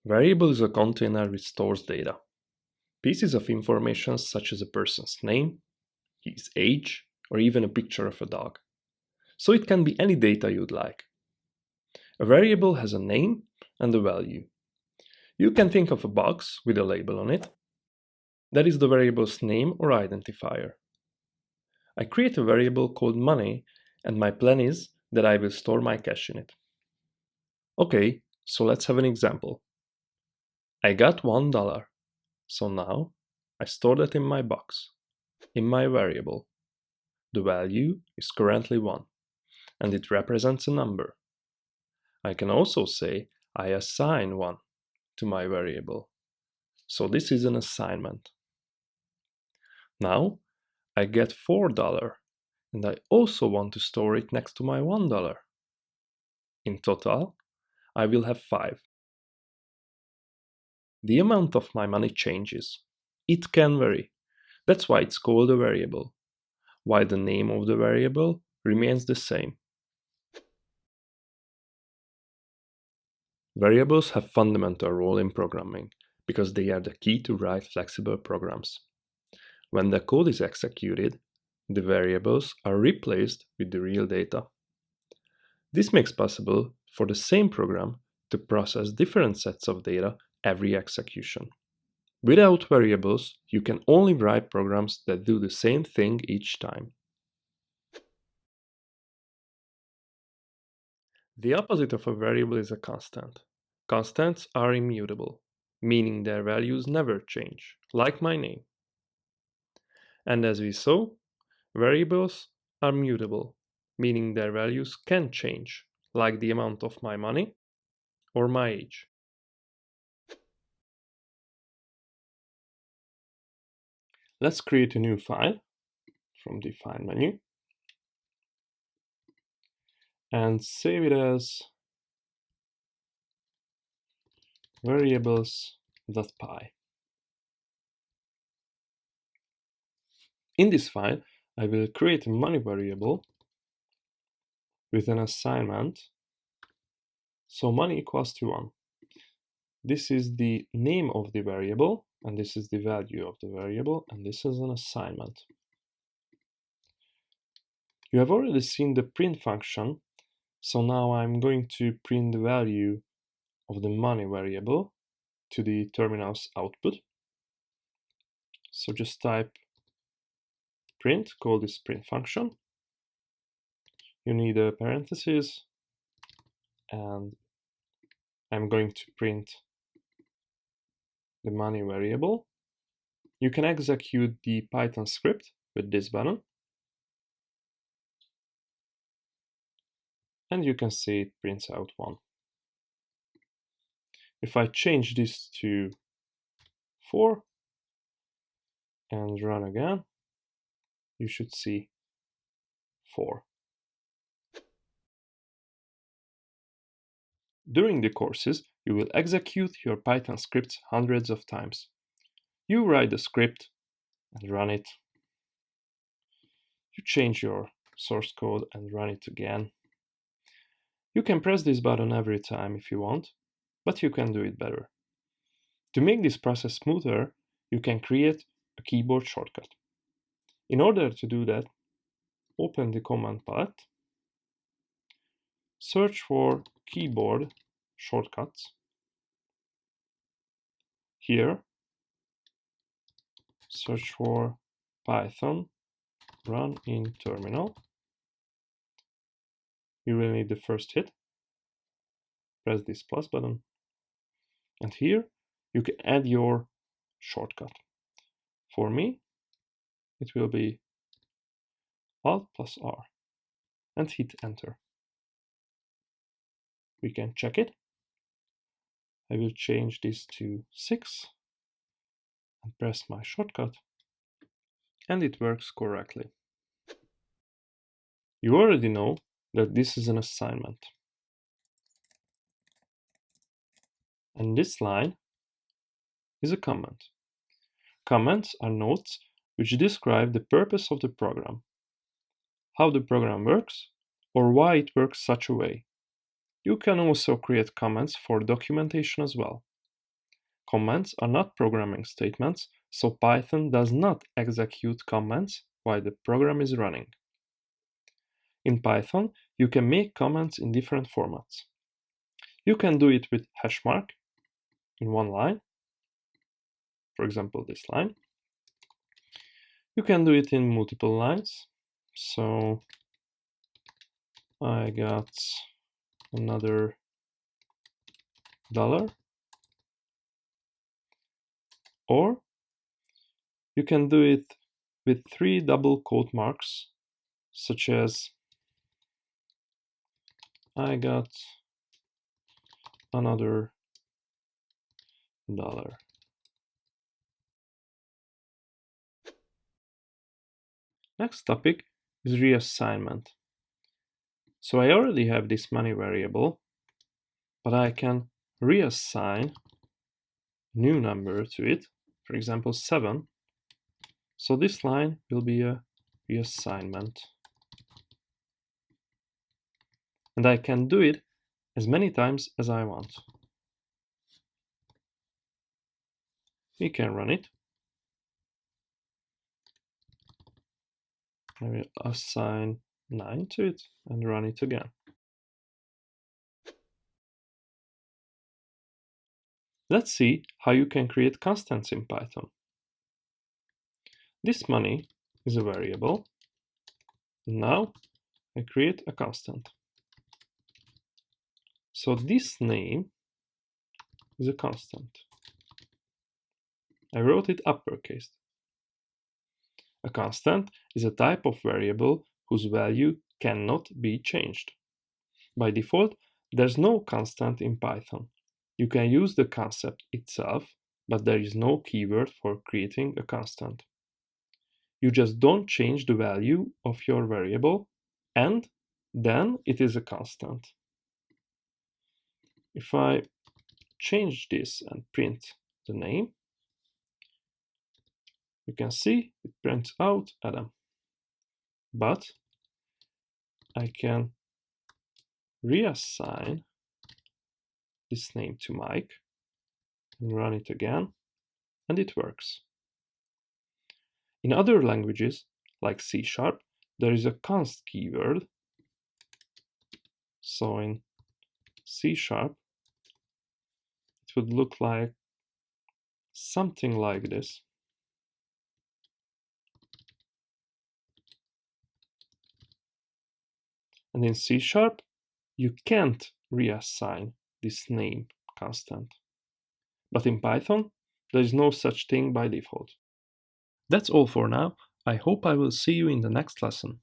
Variable is a container which stores data. Pieces of information such as a person's name, his age, or even a picture of a dog. So it can be any data you'd like. A variable has a name and a value. You can think of a box with a label on it. That is the variable's name or identifier. I create a variable called money, and my plan is that I will store my cash in it. Okay, so let's have an example. I got $1, so now I store that in my box, in my variable. The value is currently 1, and it represents a number. I can also say I assign 1 to my variable. So this is an assignment. Now I get $4, and I also want to store it next to my $1. In total, I will have 5. The amount of my money changes. It can vary. That's why it's called a variable, while the name of the variable remains the same. Variables have fundamental role in programming because they are the key to write flexible programs. When the code is executed, the variables are replaced with the real data. This makes possible for the same program to process different sets of data every execution. Without variables, you can only write programs that do the same thing each time. The opposite of a variable is a constant. Constants are immutable, meaning their values never change, like my name. And as we saw, variables are mutable, meaning their values can change, like the amount of my money or my age. Let's create a new file from the File menu and save it as variables.py. In this file, I will create a money variable with an assignment, so money equals to 1. This is the name of the variable, and this is the value of the variable, and this is an assignment. You have already seen the print function, so now I'm going to print the value of the money variable to the terminal's output. So just type print, call this print function. You need a parenthesis, and I'm going to print the money variable. You can execute the Python script with this button, and you can see it prints out 1. If I change this to 4 and run again, you should see 4. During the courses, you will execute your Python scripts hundreds of times. You write the script and run it. You change your source code and run it again. You can press this button every time if you want, but you can do it better. To make this process smoother, you can create a keyboard shortcut. In order to do that, open the command palette, search for keyboard shortcuts. Here, search for Python run in terminal. You will need the first hit. Press this plus button. And here, you can add your shortcut. For me, it will be Alt plus R. And hit enter. We can check it. I will change this to 6 and press my shortcut, and it works correctly. You already know that this is an assignment. And this line is a comment. Comments are notes which describe the purpose of the program, how the program works, or why it works such a way. You can also create comments for documentation as well. Comments are not programming statements, so Python does not execute comments while the program is running. In Python, you can make comments in different formats. You can do it with hash mark in one line, for example this line. You can do it in multiple lines, so I got another $, or you can do it with 3 double quote marks, such as I got another $. Next topic is reassignment. So I already have this money variable, but I can reassign a new number to it, for example 7. So this line will be a reassignment. And I can do it as many times as I want. We can run it. I will assign 9 to it and run it again. Let's see how you can create constants in Python. This money is a variable. Now I create a constant. So this name is a constant. I wrote it uppercase. A constant is a type of variable whose value cannot be changed. By default, there's no constant in Python. You can use the concept itself, but there is no keyword for creating a constant. You just don't change the value of your variable, and then it is a constant. If I change this and print the name, you can see it prints out Adam. But I can reassign this name to Mike and run it again, and it works. In other languages, like C#, there is a const keyword. So in C#, it would look like something like this. And in C#, you can't reassign this name constant. But in Python, there is no such thing by default. That's all for now. I hope I will see you in the next lesson.